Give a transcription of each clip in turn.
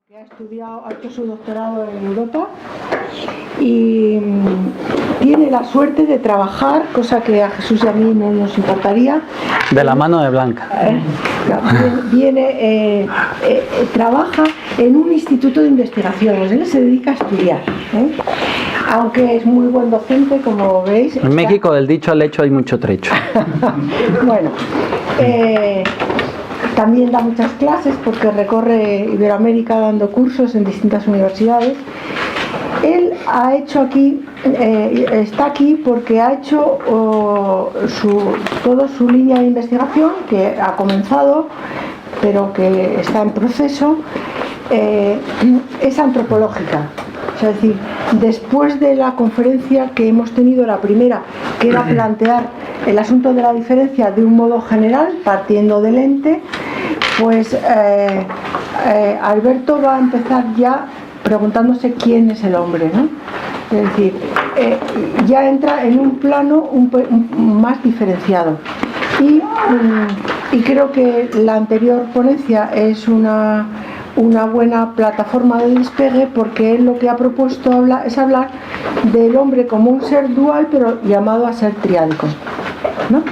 que ha hecho su doctorado en Europa y tiene la suerte de trabajar, cosa que a Jesús y a mí no nos importaría. De la mano de Blanca. Trabaja en un instituto de investigaciones, él se dedica a estudiar, aunque es muy buen docente, como veis. En México del dicho al hecho hay mucho trecho. Bueno, también da muchas clases porque recorre Iberoamérica dando cursos en distintas universidades. Él ha hecho aquí, está aquí porque ha hecho toda su línea de investigación, que ha comenzado, pero que está en proceso, es antropológica. O sea, es decir, después de la conferencia que hemos tenido, la primera, que era plantear el asunto de la diferencia de un modo general, partiendo del ente, pues Alberto va a empezar ya preguntándose quién es el hombre, ¿no? Es decir, ya entra en un plano más diferenciado. Y creo que la anterior ponencia es una buena plataforma de despegue, porque él lo que ha propuesto es hablar del hombre como un ser dual, pero llamado a ser triádico, ¿no?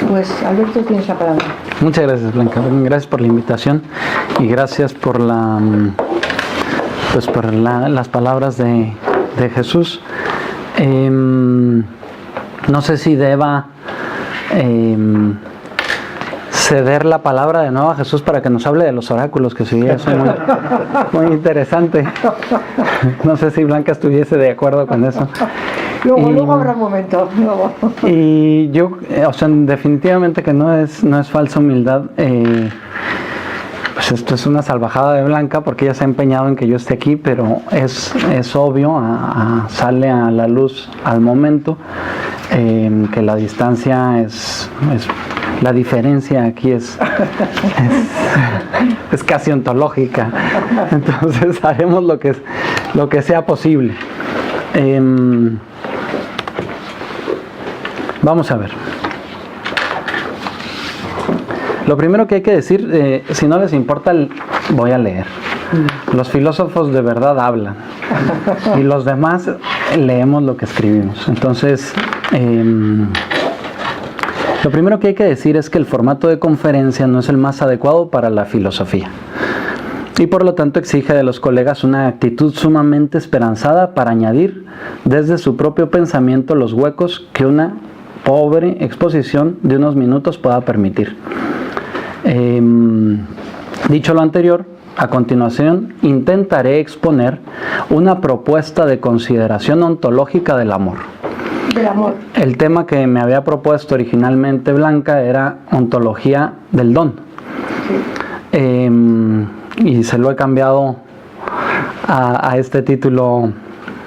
Pues Alberto, tienes la palabra. Muchas gracias, Blanca. Gracias por la invitación y gracias por las palabras de Jesús. No sé si deba ceder la palabra de nuevo a Jesús para que nos hable de los oráculos, que sí, eso es muy interesante. No sé si Blanca estuviese de acuerdo con eso. Luego habrá un momento. Y yo, definitivamente que no es falsa humildad. Pues esto es una salvajada de Blanca, porque ella se ha empeñado en que yo esté aquí, pero es obvio, sale a la luz al momento, que la distancia la diferencia aquí es casi ontológica. Entonces haremos lo que sea posible. Vamos a ver. Lo primero que hay que decir, si no les importa, voy a leer. Los filósofos de verdad hablan y los demás leemos lo que escribimos. Entonces, lo primero que hay que decir es que el formato de conferencia no es el más adecuado para la filosofía y por lo tanto exige de los colegas una actitud sumamente esperanzada para añadir desde su propio pensamiento los huecos que una pobre exposición de unos minutos pueda permitir. Dicho lo anterior, a continuación intentaré exponer una propuesta de consideración ontológica del amor. Del amor. El tema que me había propuesto originalmente Blanca era ontología del don. Sí. Y se lo he cambiado a este título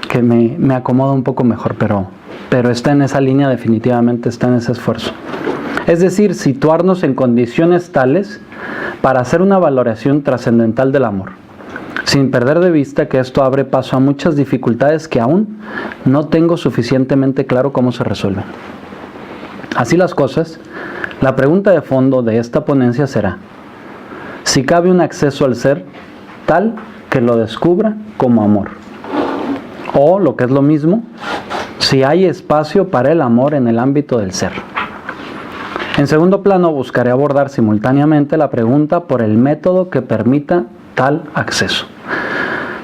que me acomoda un poco mejor, pero está en esa línea, definitivamente está en ese esfuerzo. Es decir, situarnos en condiciones tales para hacer una valoración trascendental del amor, sin perder de vista que esto abre paso a muchas dificultades que aún no tengo suficientemente claro cómo se resuelven. Así las cosas, la pregunta de fondo de esta ponencia será: si cabe un acceso al ser tal que lo descubra como amor, o, lo que es lo mismo, si hay espacio para el amor en el ámbito del ser. En segundo plano, buscaré abordar simultáneamente la pregunta por el método que permita tal acceso,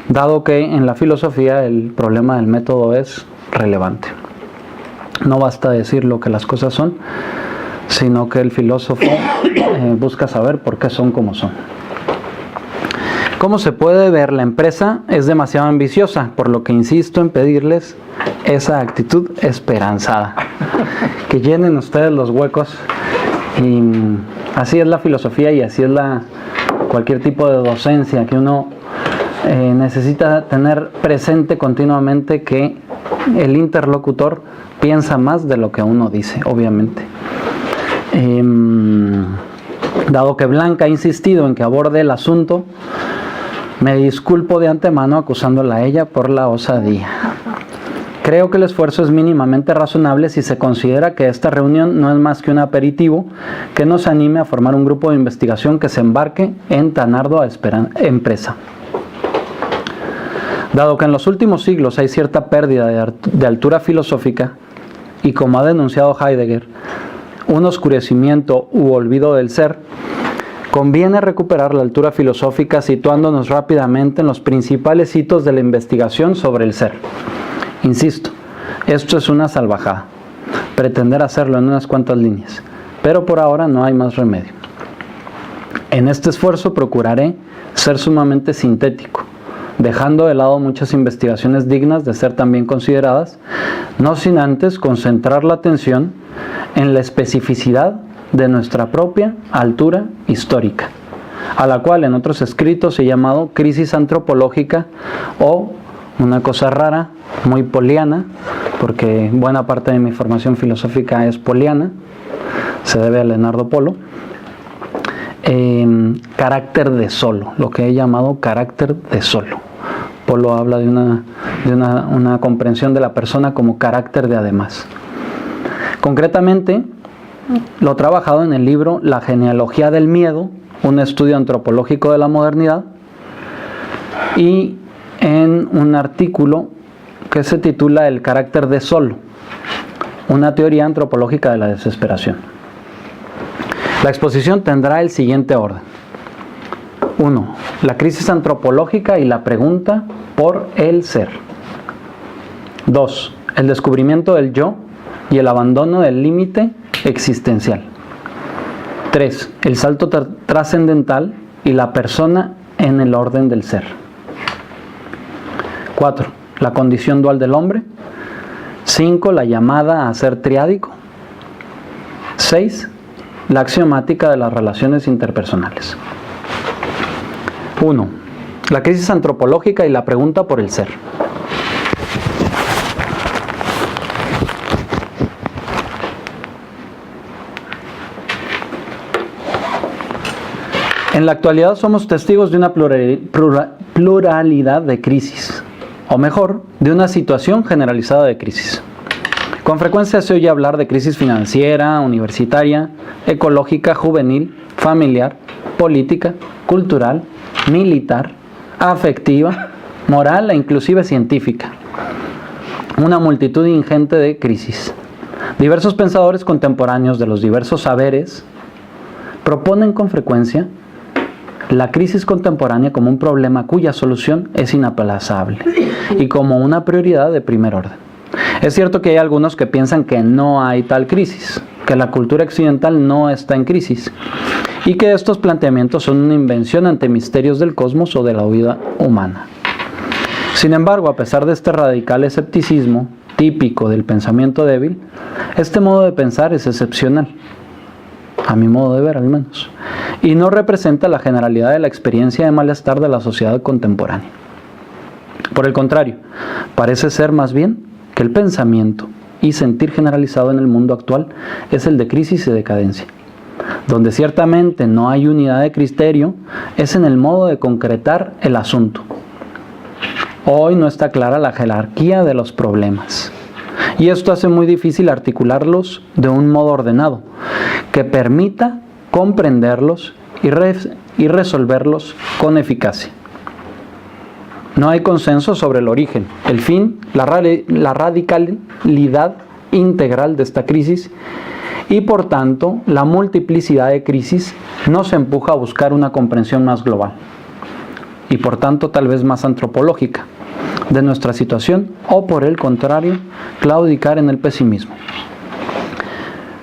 dado que en la filosofía el problema del método es relevante. No basta decir lo que las cosas son, sino que el filósofo busca saber por qué son como son. Como se puede ver, la empresa es demasiado ambiciosa, por lo que insisto en pedirles esa actitud esperanzada, que llenen ustedes los huecos. Y así es la filosofía y así es cualquier tipo de docencia, que uno necesita tener presente continuamente que el interlocutor piensa más de lo que uno dice, obviamente. Dado que Blanca ha insistido en que aborde el asunto, me disculpo de antemano acusándola a ella por la osadía. Creo que el esfuerzo es mínimamente razonable si se considera que esta reunión no es más que un aperitivo que nos anime a formar un grupo de investigación que se embarque en tan ardua empresa. Dado que en los últimos siglos hay cierta pérdida de altura filosófica y, como ha denunciado Heidegger, un oscurecimiento u olvido del ser, conviene recuperar la altura filosófica situándonos rápidamente en los principales hitos de la investigación sobre el ser. Insisto, esto es una salvajada, pretender hacerlo en unas cuantas líneas, pero por ahora no hay más remedio. En este esfuerzo procuraré ser sumamente sintético, dejando de lado muchas investigaciones dignas de ser también consideradas, no sin antes concentrar la atención en la especificidad de nuestra propia altura histórica, a la cual en otros escritos he llamado crisis antropológica o una cosa rara, muy poliana, porque buena parte de mi formación filosófica es poliana, se debe a Leonardo Polo, carácter de solo, lo que he llamado carácter de solo. Polo habla de una comprensión de la persona como carácter de además. Concretamente, lo he trabajado en el libro La genealogía del miedo, un estudio antropológico de la modernidad, y en un artículo que se titula El carácter de solo, una teoría antropológica de la desesperación. La exposición tendrá el siguiente orden. 1. La crisis antropológica y la pregunta por el ser. 2. El descubrimiento del yo y el abandono del límite existencial. 3. El salto trascendental y la persona en el orden del ser. 4. La condición dual del hombre. 5. La llamada a ser triádico. 6. La axiomática de las relaciones interpersonales. 1. La crisis antropológica y la pregunta por el ser. En la actualidad somos testigos de una pluralidad de crisis, o mejor, de una situación generalizada de crisis. Con frecuencia se oye hablar de crisis financiera, universitaria, ecológica, juvenil, familiar, política, cultural, militar, afectiva, moral e inclusive científica. Una multitud ingente de crisis. Diversos pensadores contemporáneos de los diversos saberes proponen con frecuencia la crisis contemporánea como un problema cuya solución es inaplazable y como una prioridad de primer orden. Es cierto que hay algunos que piensan que no hay tal crisis, que la cultura occidental no está en crisis y que estos planteamientos son una invención ante misterios del cosmos o de la vida humana. Sin embargo, a pesar de este radical escepticismo típico del pensamiento débil, este modo de pensar es excepcional, a mi modo de ver al menos, y no representa la generalidad de la experiencia de malestar de la sociedad contemporánea. Por el contrario, parece ser más bien que el pensamiento y sentir generalizado en el mundo actual es el de crisis y decadencia. Donde ciertamente no hay unidad de criterio es en el modo de concretar el asunto. Hoy no está clara la jerarquía de los problemas, y esto hace muy difícil articularlos de un modo ordenado, que permita comprenderlos y resolverlos con eficacia. No hay consenso sobre el origen, el fin, la radicalidad integral de esta crisis, y por tanto la multiplicidad de crisis nos empuja a buscar una comprensión más global y por tanto tal vez más antropológica de nuestra situación, o por el contrario claudicar en el pesimismo.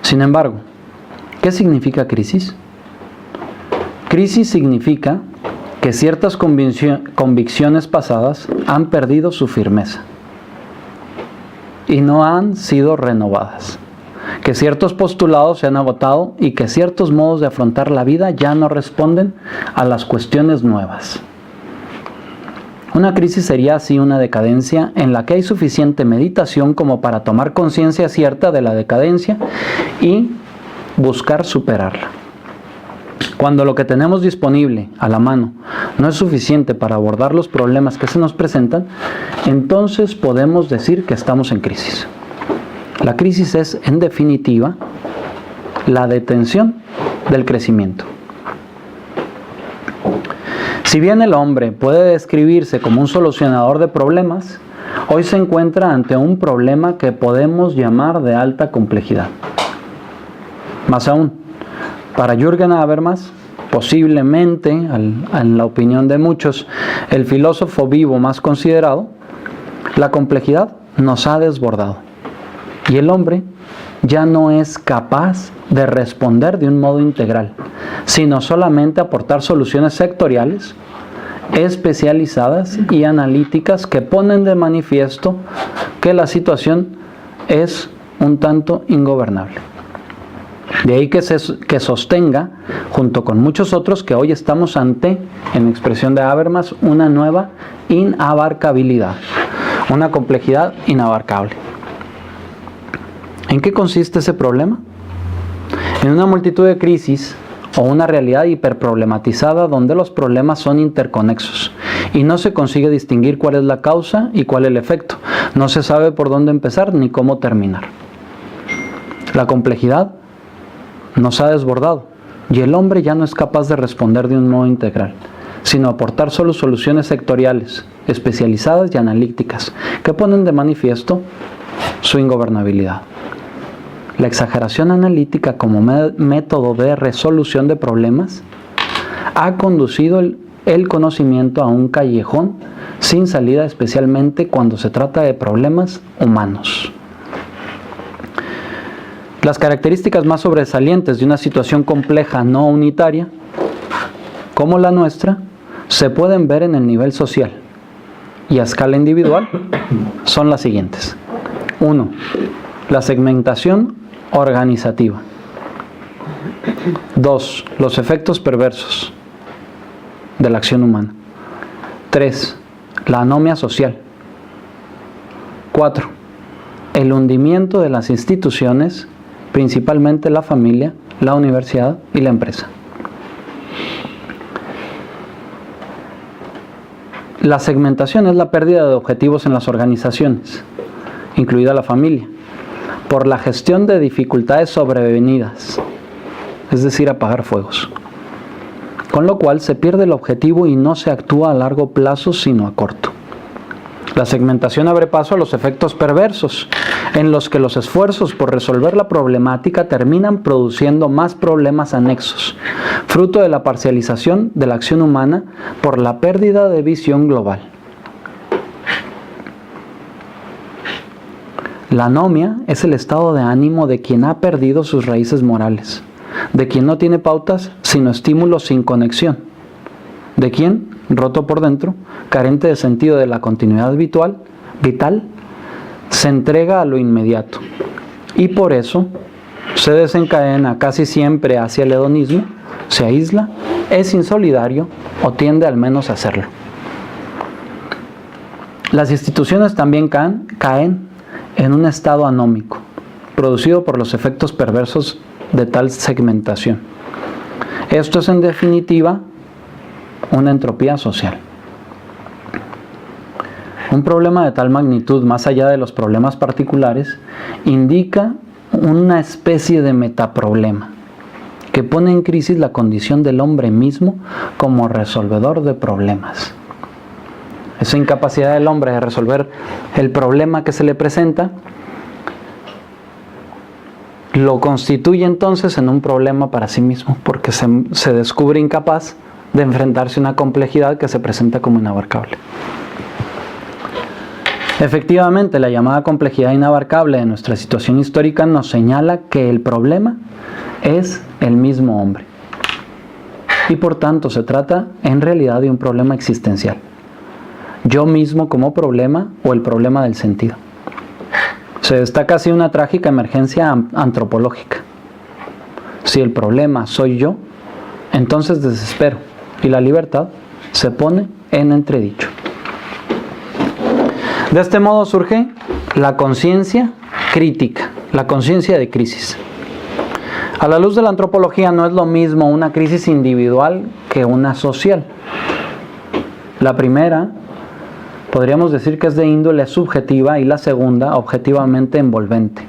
Sin embargo, ¿qué significa crisis? Crisis significa que ciertas convicciones pasadas han perdido su firmeza y no han sido renovadas, que ciertos postulados se han agotado y que ciertos modos de afrontar la vida ya no responden a las cuestiones nuevas. Una crisis sería así una decadencia en la que hay suficiente meditación como para tomar conciencia cierta de la decadencia y buscar superarla. Cuando lo que tenemos disponible a la mano no es suficiente para abordar los problemas que se nos presentan, entonces podemos decir que estamos en crisis. La crisis es, en definitiva, la detención del crecimiento. Si bien el hombre puede describirse como un solucionador de problemas, hoy se encuentra ante un problema que podemos llamar de alta complejidad. Más aún, para Jürgen Habermas, posiblemente, en la opinión de muchos, el filósofo vivo más considerado, la complejidad nos ha desbordado y el hombre ya no es capaz de responder de un modo integral, sino solamente aportar soluciones sectoriales, especializadas y analíticas que ponen de manifiesto que la situación es un tanto ingobernable. De ahí que sostenga, junto con muchos otros, que hoy estamos ante, en expresión de Habermas, una nueva inabarcabilidad, una complejidad inabarcable. ¿En qué consiste ese problema? En una multitud de crisis o una realidad hiperproblematizada donde los problemas son interconexos y no se consigue distinguir cuál es la causa y cuál el efecto. No se sabe por dónde empezar ni cómo terminar. La complejidad nos ha desbordado y el hombre ya no es capaz de responder de un modo integral, sino aportar solo soluciones sectoriales, especializadas y analíticas que ponen de manifiesto su ingobernabilidad. La exageración analítica como método de resolución de problemas ha conducido el conocimiento a un callejón sin salida, especialmente cuando se trata de problemas humanos. Las características más sobresalientes de una situación compleja no unitaria, como la nuestra, se pueden ver en el nivel social y a escala individual son las siguientes. 1. La segmentación organizativa. 2. Los efectos perversos de la acción humana. 3. La anomia social. 4. El hundimiento de las instituciones, principalmente la familia, la universidad y la empresa. La segmentación es la pérdida de objetivos en las organizaciones, incluida la familia, por la gestión de dificultades sobrevenidas, es decir, apagar fuegos. Con lo cual se pierde el objetivo y no se actúa a largo plazo sino a corto. La segmentación abre paso a los efectos perversos, en los que los esfuerzos por resolver la problemática terminan produciendo más problemas anexos, fruto de la parcialización de la acción humana por la pérdida de visión global. La anomia es el estado de ánimo de quien ha perdido sus raíces morales, de quien no tiene pautas sino estímulos sin conexión, de quien, roto por dentro, carente de sentido de la continuidad vital, se entrega a lo inmediato y por eso se desencadena casi siempre hacia el hedonismo, se aísla, es insolidario o tiende al menos a hacerlo. Las instituciones también caen en un estado anómico, producido por los efectos perversos de tal segmentación. Esto es en definitiva una entropía social. Un problema de tal magnitud, más allá de los problemas particulares, indica una especie de metaproblema que pone en crisis la condición del hombre mismo como resolvedor de problemas. Esa incapacidad del hombre de resolver el problema que se le presenta lo constituye entonces en un problema para sí mismo, porque se descubre incapaz de enfrentarse a una complejidad que se presenta como inabarcable. Efectivamente, la llamada complejidad inabarcable de nuestra situación histórica nos señala que el problema es el mismo hombre. Y por tanto se trata en realidad de un problema existencial. Yo mismo como problema o el problema del sentido. Se destaca así una trágica emergencia antropológica. Si el problema soy yo, entonces desespero y la libertad se pone en entredicho. De este modo surge la conciencia crítica, la conciencia de crisis. A la luz de la antropología no es lo mismo una crisis individual que una social. La primera, podríamos decir que es de índole subjetiva y la segunda, objetivamente envolvente.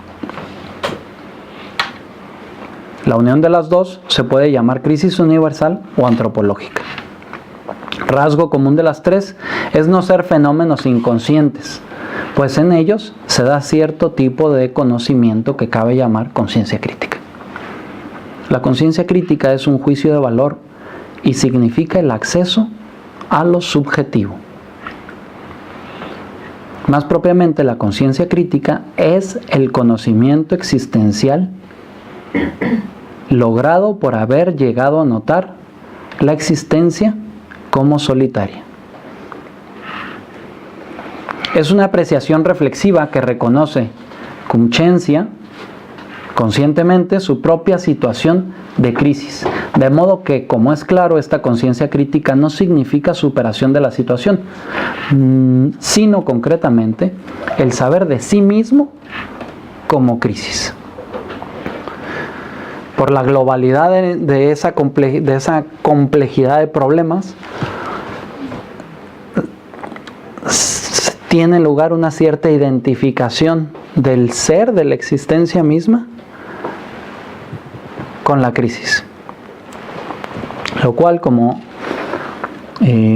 La unión de las dos se puede llamar crisis universal o antropológica. Rasgo común de las tres es no ser fenómenos inconscientes, pues en ellos se da cierto tipo de conocimiento que cabe llamar conciencia crítica. La conciencia crítica es un juicio de valor y significa el acceso a lo subjetivo. Más propiamente, la conciencia crítica es el conocimiento existencial logrado por haber llegado a notar la existencia como solitaria. Es una apreciación reflexiva que reconoce conscientemente su propia situación de crisis, de modo que, como es claro, esta conciencia crítica no significa superación de la situación, sino concretamente el saber de sí mismo como crisis. Por la globalidad de esa complejidad de problemas, tiene lugar una cierta identificación del ser, de la existencia misma, con la crisis. Lo cual, como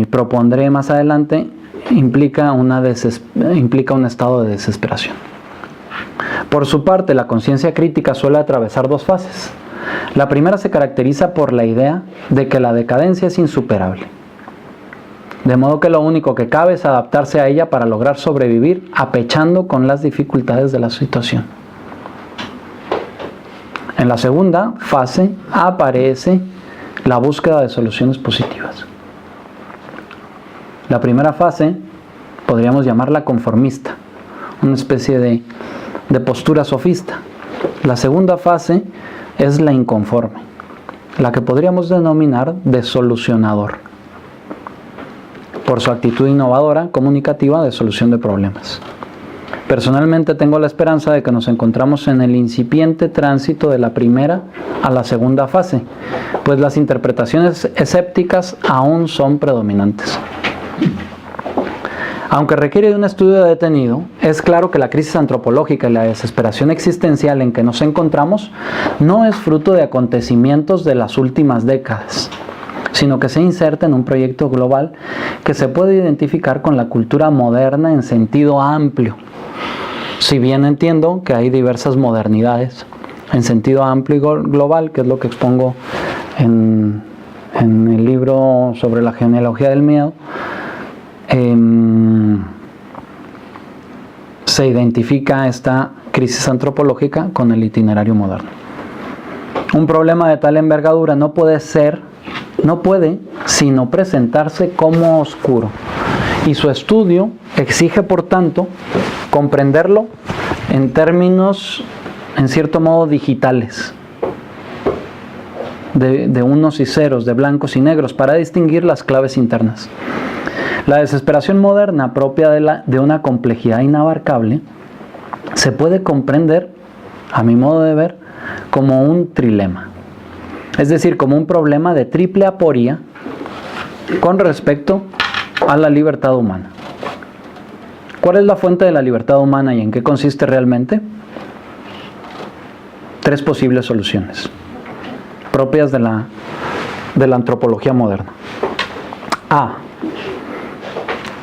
propondré más adelante, implica un estado de desesperación. Por su parte, la conciencia crítica suele atravesar dos fases. La primera se caracteriza por la idea de que la decadencia es insuperable, de modo que lo único que cabe es adaptarse a ella para lograr sobrevivir apechando con las dificultades de la situación. En la segunda fase aparece la búsqueda de soluciones positivas. La primera fase podríamos llamarla conformista, una especie de postura sofista. La segunda fase es la inconforme, la que podríamos denominar de solucionador, por su actitud innovadora, comunicativa de solución de problemas. Personalmente tengo la esperanza de que nos encontramos en el incipiente tránsito de la primera a la segunda fase, pues las interpretaciones escépticas aún son predominantes. Aunque requiere de un estudio detenido, es claro que la crisis antropológica y la desesperación existencial en que nos encontramos no es fruto de acontecimientos de las últimas décadas, sino que se inserta en un proyecto global que se puede identificar con la cultura moderna en sentido amplio. Si bien entiendo que hay diversas modernidades en sentido amplio y global, que es lo que expongo en el libro sobre la genealogía del miedo, se identifica esta crisis antropológica con el itinerario moderno. Un problema de tal envergadura no puede sino presentarse como oscuro, y su estudio exige, por tanto, comprenderlo en términos, en cierto modo, digitales, de unos y ceros, de blancos y negros, para distinguir las claves internas. La desesperación moderna, propia de una complejidad inabarcable, se puede comprender, a mi modo de ver, como un trilema. Es decir, como un problema de triple aporía con respecto a la libertad humana. ¿Cuál es la fuente de la libertad humana y en qué consiste realmente? Tres posibles soluciones, propias de la antropología moderna. A.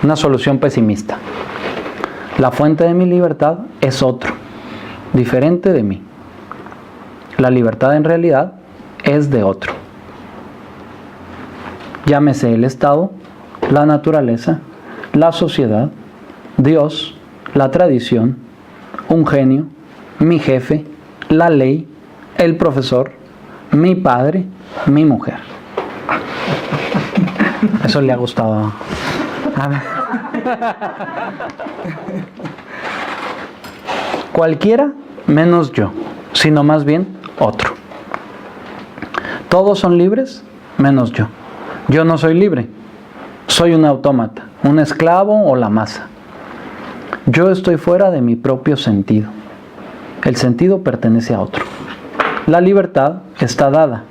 Una solución pesimista. La fuente de mi libertad es otro, diferente de mí. La libertad en realidad es de otro. Llámese el Estado, la naturaleza, la sociedad, Dios, la tradición, un genio, mi jefe, la ley, el profesor, mi padre, mi mujer. Eso le ha gustado. A ver. Cualquiera menos yo, sino más bien otro. Todos son libres menos yo. Yo no soy libre. Soy un autómata, un esclavo o la masa. Yo estoy fuera de mi propio sentido. El sentido pertenece a otro. La libertad está dada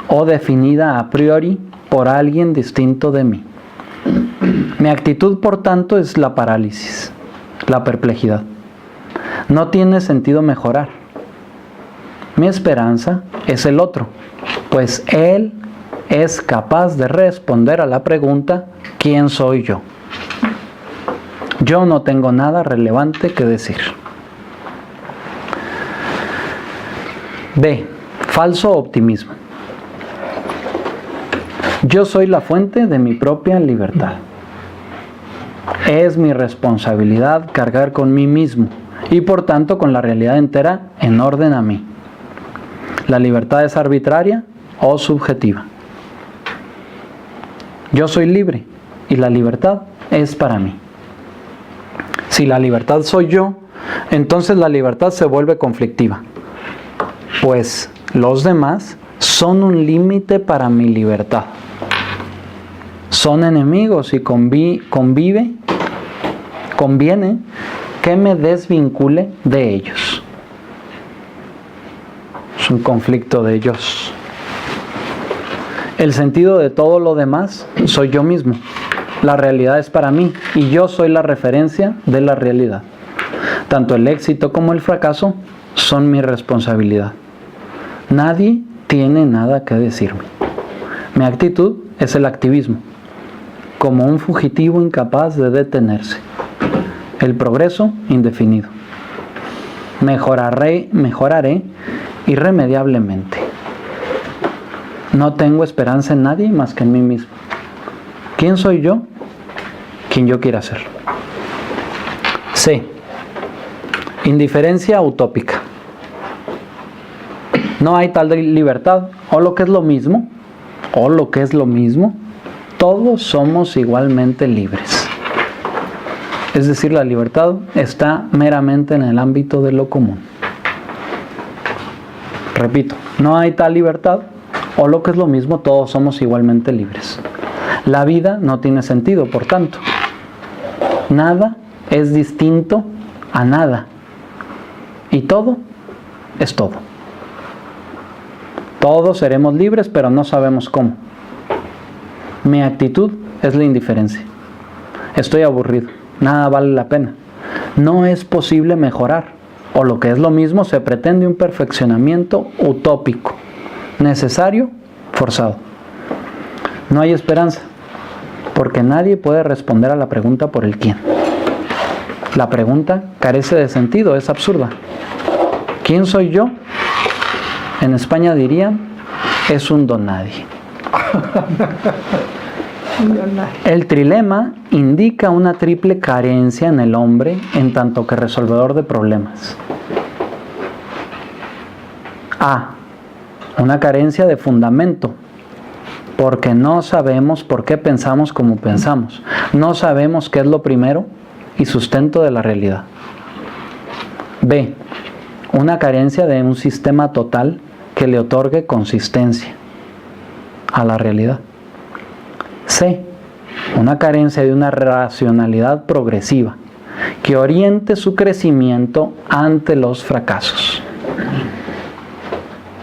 o definida a priori por alguien distinto de mí. Mi actitud, por tanto, es la parálisis, la perplejidad. No tiene sentido mejorar. Mi esperanza es el otro, pues él es capaz de responder a la pregunta: ¿quién soy yo? Yo no tengo nada relevante que decir. B. Falso optimismo. Yo soy la fuente de mi propia libertad. Es mi responsabilidad cargar con mí mismo y por tanto con la realidad entera en orden a mí. La libertad es arbitraria o subjetiva. Yo soy libre y la libertad es para mí. Si la libertad soy yo, entonces la libertad se vuelve conflictiva, pues los demás son un límite para mi libertad. Son enemigos y conviene que me desvincule de ellos. Es un conflicto de ellos. El sentido de todo lo demás soy yo mismo. La realidad es para mí y yo soy la referencia de la realidad. Tanto el éxito como el fracaso son mi responsabilidad. Nadie tiene nada que decirme. Mi actitud es el activismo, como un fugitivo incapaz de detenerse. El progreso indefinido. Mejoraré irremediablemente. No tengo esperanza en nadie más que en mí mismo. ¿Quién soy yo? Quien yo quiera ser. C. Indiferencia utópica. No hay tal libertad, o lo que es lo mismo, todos somos igualmente libres. Es decir, la libertad está meramente en el ámbito de lo común. Repito, no hay tal libertad, o lo que es lo mismo, todos somos igualmente libres. La vida no tiene sentido, por tanto. Nada es distinto a nada. Y todo es todo. Todos seremos libres, pero no sabemos cómo. Mi actitud es la indiferencia. Estoy aburrido. Nada vale la pena. No es posible mejorar. O lo que es lo mismo, se pretende un perfeccionamiento utópico, necesario, forzado. No hay esperanza, porque nadie puede responder a la pregunta por el quién. La pregunta carece de sentido, es absurda. ¿Quién soy yo? En España dirían, es un don nadie. El trilema indica una triple carencia en el hombre en tanto que resolvedor de problemas. A. Una carencia de fundamento, porque no sabemos por qué pensamos como pensamos. No sabemos qué es lo primero y sustento de la realidad. B. Una carencia de un sistema total que le otorgue consistencia a la realidad. C. Una carencia de una racionalidad progresiva que oriente su crecimiento ante los fracasos.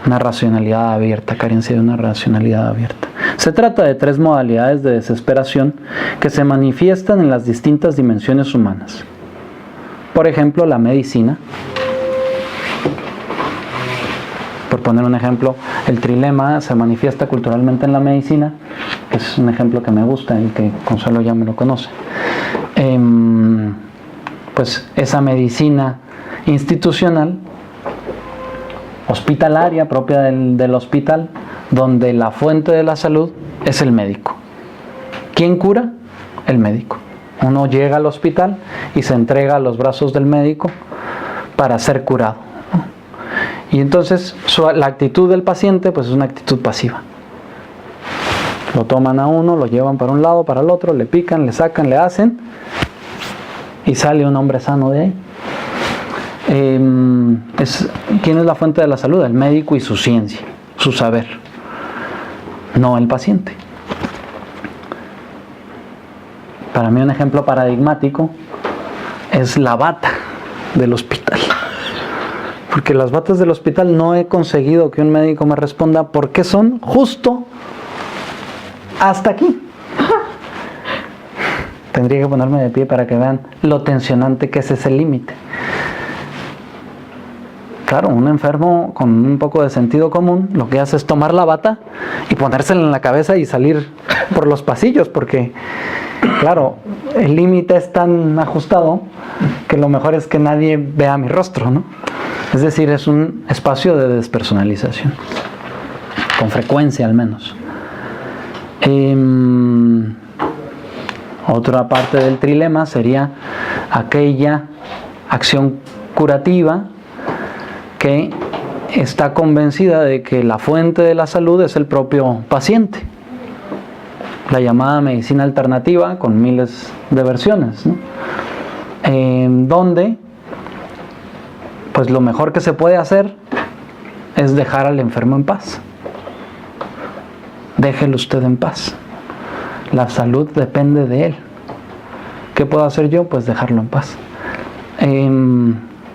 Una racionalidad abierta, carencia de una racionalidad abierta. Se trata de tres modalidades de desesperación que se manifiestan en las distintas dimensiones humanas. Por ejemplo, la medicina. Por poner un ejemplo, el trilema se manifiesta culturalmente en la medicina, que es un ejemplo que me gusta y que Consuelo ya me lo conoce. Pues esa medicina institucional, hospitalaria, propia del hospital, donde la fuente de la salud es el médico. ¿Quién cura? El médico. Uno llega al hospital y se entrega a los brazos del médico para ser curado. Y entonces la actitud del paciente pues es una actitud pasiva. Lo toman a uno, lo llevan para un lado, para el otro, le pican, le sacan, le hacen y sale un hombre sano de ahí. ¿Quién es la fuente de la salud? El médico y su ciencia, su saber, no el paciente. Para mí un ejemplo paradigmático es la bata del hospital. Porque las batas del hospital no he conseguido que un médico me responda por qué son justo hasta aquí. Tendría que ponerme de pie para que vean lo tensionante que es ese límite. Claro, un enfermo con un poco de sentido común lo que hace es tomar la bata y ponérsela en la cabeza y salir por los pasillos, porque, claro, el límite es tan ajustado que lo mejor es que nadie vea mi rostro, ¿no? Es decir, es un espacio de despersonalización, con frecuencia al menos. Otra parte del trilema sería aquella acción curativa que está convencida de que la fuente de la salud es el propio paciente. La llamada medicina alternativa, con miles de versiones, ¿no? Donde pues lo mejor que se puede hacer es dejar al enfermo en paz. Déjelo usted en paz. La salud depende de él. ¿Qué puedo hacer yo? Pues dejarlo en paz.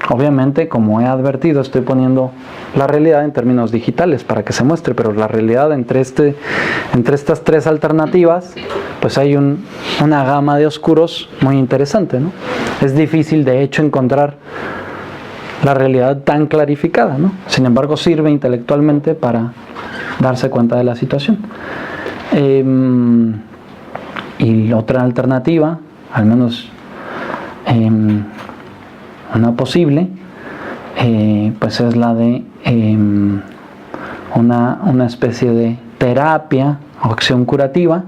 Obviamente, como he advertido, estoy poniendo la realidad en términos digitales para que se muestre, pero la realidad entre estas tres alternativas, pues hay una gama de oscuros muy interesante, ¿no? Es difícil, de hecho, encontrar la realidad tan clarificada, ¿no? Sin embargo, sirve intelectualmente para darse cuenta de la situación. Y la otra alternativa, al menos una posible, pues es la de una especie de terapia o acción curativa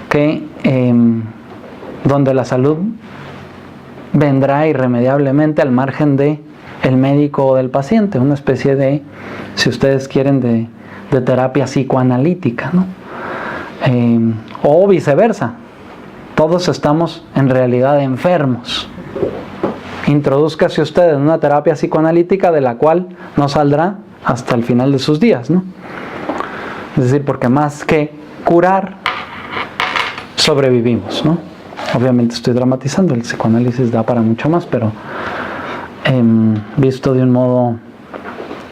que donde la salud vendrá irremediablemente al margen de el médico o del paciente, una especie de, si ustedes quieren, de terapia psicoanalítica, ¿no? O viceversa, todos estamos en realidad enfermos. Introdúzcase usted en una terapia psicoanalítica de la cual no saldrá hasta el final de sus días, ¿no? Es decir, porque más que curar, sobrevivimos, ¿no? Obviamente estoy dramatizando, el psicoanálisis da para mucho más, pero visto de un modo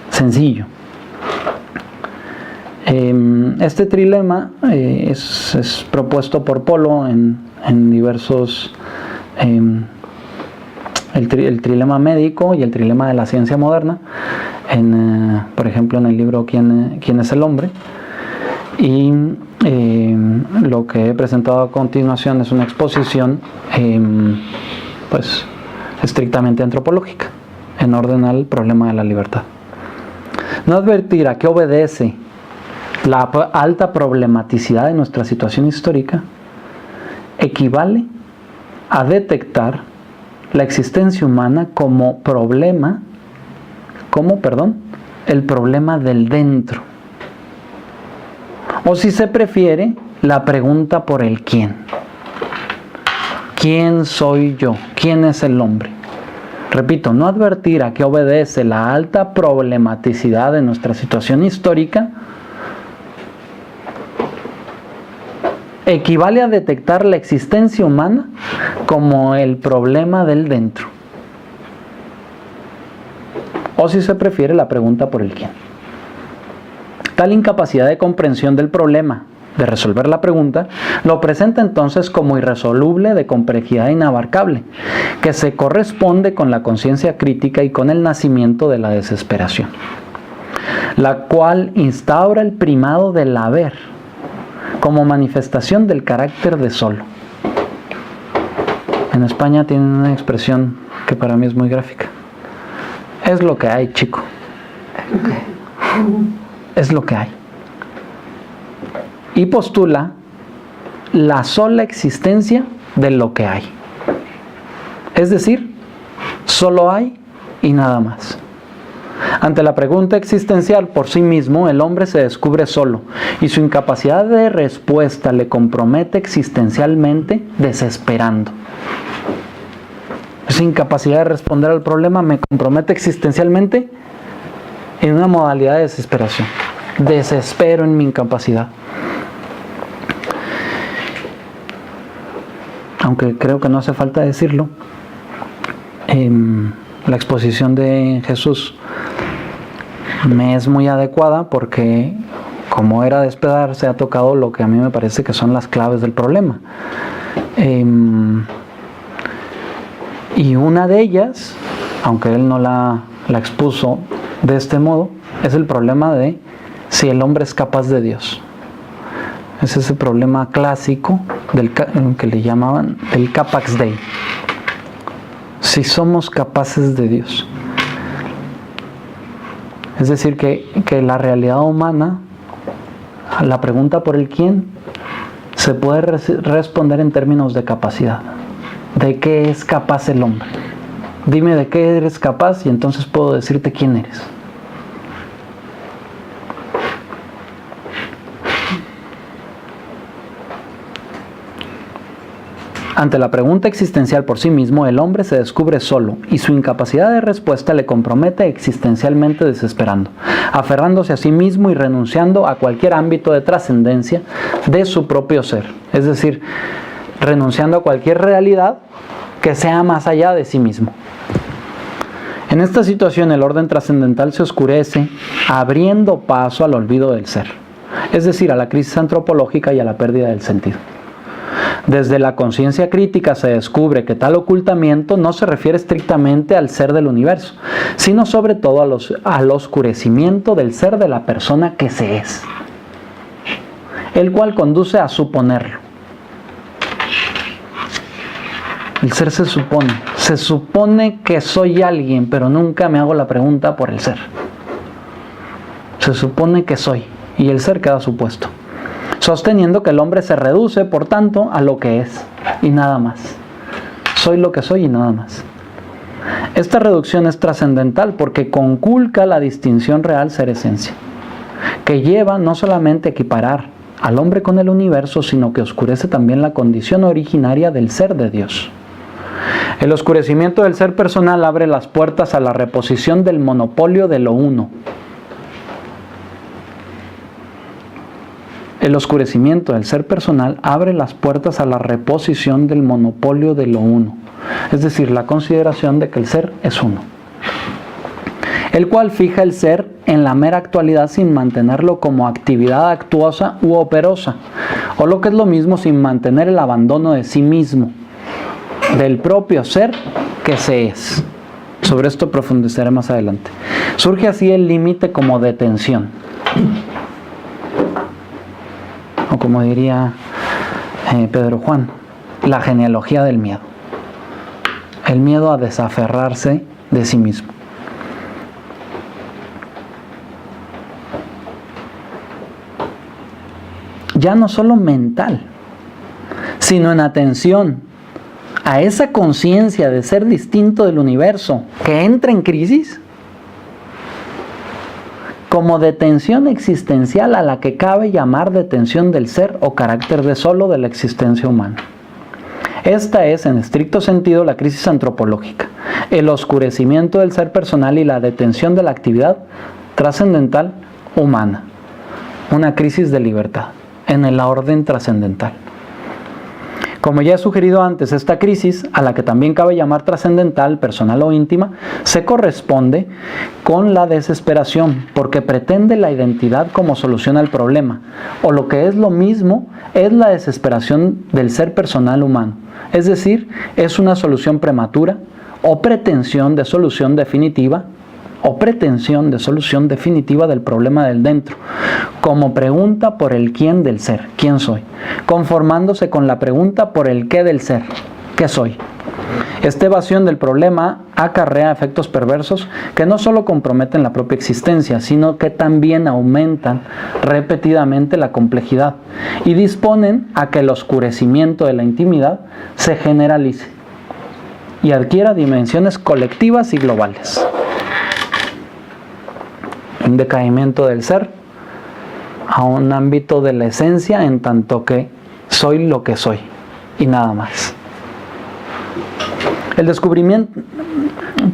sencillo. Este trilema es propuesto por Polo en diversos... el trilema médico y el trilema de la ciencia moderna, por ejemplo en el libro ¿Quién es el hombre? Y lo que he presentado a continuación es una exposición pues estrictamente antropológica en orden al problema de la libertad. No advertir a qué obedece la alta problematicidad de nuestra situación histórica equivale a detectar la existencia humana como el problema del dentro. O si se prefiere, la pregunta por el quién. ¿Quién soy yo? ¿Quién es el hombre? Repito, no advertir a qué obedece la alta problematicidad de nuestra situación histórica equivale a detectar la existencia humana como el problema del dentro. O si se prefiere, la pregunta por el quién. Tal incapacidad de comprensión del problema, de resolver la pregunta, lo presenta entonces como irresoluble de complejidad inabarcable, que se corresponde con la conciencia crítica y con el nacimiento de la desesperación, la cual instaura el primado del haber como manifestación del carácter de solo. En España tienen una expresión que para mí es muy gráfica. Es lo que hay, chico. Es lo que hay. Y postula la sola existencia de lo que hay. Es decir, solo hay y nada más. Ante la pregunta existencial por sí mismo, el hombre se descubre solo y su incapacidad de respuesta le compromete existencialmente, desesperando. Esa incapacidad de responder al problema me compromete existencialmente en una modalidad de desesperación. Desespero en mi incapacidad. Aunque creo que no hace falta decirlo, la exposición de Jesús me es muy adecuada porque, como era de esperar, se ha tocado lo que a mí me parece que son las claves del problema. Y una de ellas, aunque él no la expuso de este modo, es el problema de si el hombre es capaz de Dios. Es ese problema clásico que le llamaban el capax Dei. Si somos capaces de Dios. Es decir, que la realidad humana, la pregunta por el quién, se puede responder en términos de capacidad. ¿De qué es capaz el hombre? Dime de qué eres capaz y entonces puedo decirte quién eres. Ante la pregunta existencial por sí mismo, el hombre se descubre solo y su incapacidad de respuesta le compromete existencialmente desesperando, aferrándose a sí mismo y renunciando a cualquier ámbito de trascendencia de su propio ser. Es decir, renunciando a cualquier realidad que sea más allá de sí mismo. En esta situación el orden trascendental se oscurece, abriendo paso al olvido del ser, es decir, a la crisis antropológica y a la pérdida del sentido. Desde la conciencia crítica se descubre que tal ocultamiento no se refiere estrictamente al ser del universo, sino sobre todo al oscurecimiento del ser de la persona que se es, el cual conduce a suponerlo. El ser se supone que soy alguien, pero nunca me hago la pregunta por el ser. Se supone que soy, y el ser queda supuesto, sosteniendo que el hombre se reduce, por tanto, a lo que es, y nada más. Soy lo que soy y nada más. Esta reducción es trascendental porque conculca la distinción real ser-esencia, que lleva no solamente a equiparar al hombre con el universo, sino que oscurece también la condición originaria del ser de Dios. El oscurecimiento del ser personal abre las puertas a la reposición del monopolio de lo uno. El oscurecimiento del ser personal abre las puertas a la reposición del monopolio de lo uno, es decir, la consideración de que el ser es uno, el cual fija el ser en la mera actualidad sin mantenerlo como actividad actuosa u operosa, o lo que es lo mismo, sin mantener el abandono de sí mismo, del propio ser que se es. Sobre esto profundizaré más adelante. Surge así el límite como detención, o como diría Pedro Juan, la genealogía del miedo. El miedo a desaferrarse de sí mismo. Ya no solo mental, sino en atención a esa conciencia de ser distinto del universo que entra en crisis, como detención existencial a la que cabe llamar detención del ser o carácter de solo de la existencia humana. Esta es, en estricto sentido, la crisis antropológica, el oscurecimiento del ser personal y la detención de la actividad trascendental humana, una crisis de libertad en el orden trascendental. Como ya he sugerido antes, esta crisis, a la que también cabe llamar trascendental, personal o íntima, se corresponde con la desesperación, porque pretende la identidad como solución al problema, o lo que es lo mismo, es la desesperación del ser personal humano, es decir, es una solución prematura o pretensión de solución definitiva, del problema del dentro, como pregunta por el quién del ser, quién soy, conformándose con la pregunta por el qué del ser, qué soy. Esta evasión del problema acarrea efectos perversos que no solo comprometen la propia existencia, sino que también aumentan repetidamente la complejidad y disponen a que el oscurecimiento de la intimidad se generalice y adquiera dimensiones colectivas y globales. Un decaimiento del ser a un ámbito de la esencia, en tanto que soy lo que soy y nada más. El descubrimiento,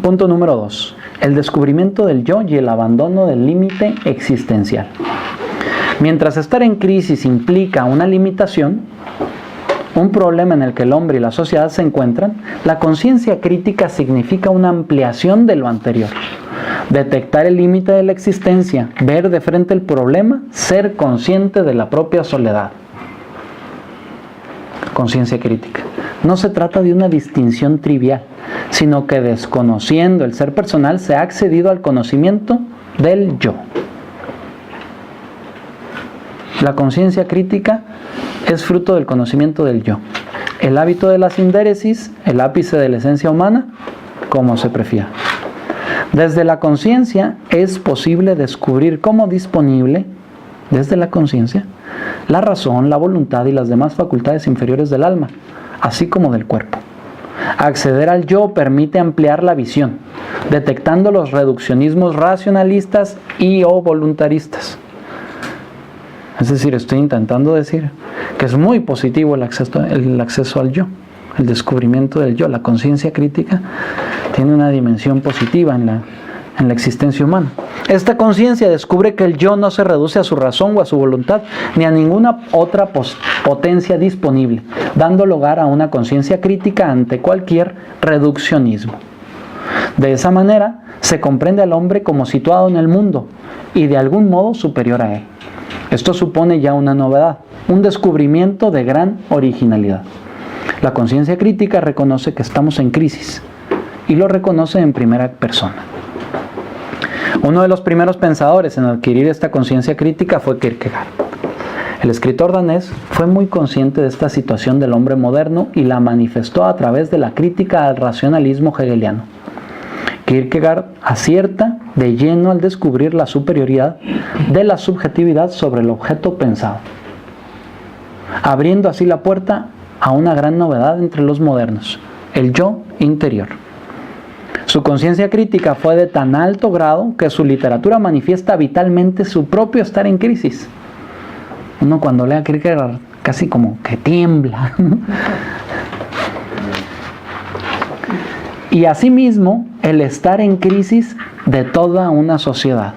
punto número 2, el descubrimiento del yo y el abandono del límite existencial. Mientras estar en crisis implica una limitación, un problema en el que el hombre y la sociedad se encuentran, la conciencia crítica significa una ampliación de lo anterior. Detectar el límite de la existencia, ver de frente el problema, ser consciente de la propia soledad. Conciencia crítica. no se trata de una distinción trivial, sino que desconociendo el ser personal se ha accedido al conocimiento del yo. La conciencia crítica es fruto del conocimiento del yo. El hábito de la sindéresis, el ápice de la esencia humana, como se prefiera. Desde la conciencia es posible descubrir como disponible, desde la conciencia, la razón, la voluntad y las demás facultades inferiores del alma, así como del cuerpo. Acceder al yo permite ampliar la visión, detectando los reduccionismos racionalistas y o voluntaristas. Es decir, estoy intentando decir que es muy positivo el acceso al yo, el descubrimiento del yo. La conciencia crítica tiene una dimensión positiva en la existencia humana. Esta conciencia descubre que el yo no se reduce a su razón o a su voluntad, ni a ninguna otra potencia disponible, dando lugar a una conciencia crítica ante cualquier reduccionismo. De esa manera, se comprende al hombre como situado en el mundo y de algún modo superior a él. Esto supone ya una novedad, un descubrimiento de gran originalidad. La conciencia crítica reconoce que estamos en crisis y lo reconoce en primera persona. Uno de los primeros pensadores en adquirir esta conciencia crítica fue Kierkegaard. El escritor danés fue muy consciente de esta situación del hombre moderno y la manifestó a través de la crítica al racionalismo hegeliano. Kierkegaard acierta de lleno al descubrir la superioridad de la subjetividad sobre el objeto pensado, abriendo así la puerta a una gran novedad entre los modernos, el yo interior. Su conciencia crítica fue de tan alto grado que su literatura manifiesta vitalmente su propio estar en crisis. Uno cuando lee a Kierkegaard casi como que tiembla. Y asimismo, el estar en crisis de toda una sociedad.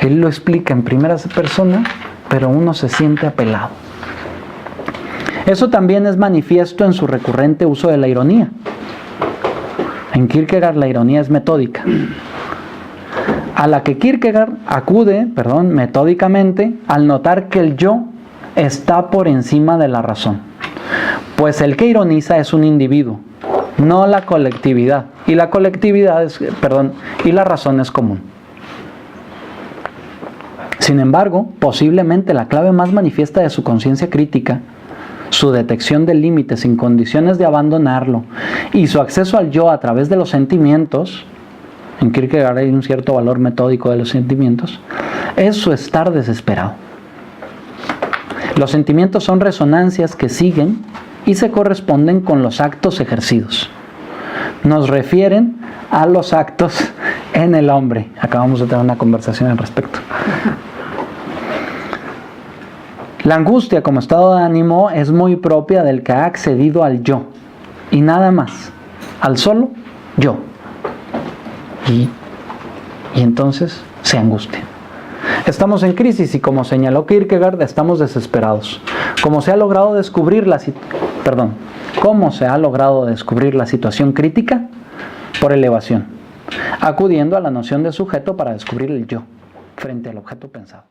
Él lo explica en primera persona, pero uno se siente apelado. Eso también es manifiesto en su recurrente uso de la ironía. En Kierkegaard la ironía es metódica, a la que Kierkegaard acude, metódicamente, al notar que el yo está por encima de la razón. Pues el que ironiza es un individuo, no la colectividad, y la razón es común. Sin embargo, posiblemente la clave más manifiesta de su conciencia crítica, su detección del límite sin condiciones de abandonarlo y su acceso al yo a través de los sentimientos, en Kierkegaard hay un cierto valor metódico de los sentimientos, es su estar desesperado. Los sentimientos son resonancias que siguen y se corresponden con los actos ejercidos. Nos refieren a los actos en el hombre. Acabamos de tener una conversación al respecto. La angustia como estado de ánimo es muy propia del que ha accedido al yo y nada más, al solo yo. Y entonces se angustia. Estamos en crisis y como señaló Kierkegaard, estamos desesperados. ¿Cómo se ha logrado descubrir la situación crítica? Por elevación, acudiendo a la noción de sujeto para descubrir el yo frente al objeto pensado.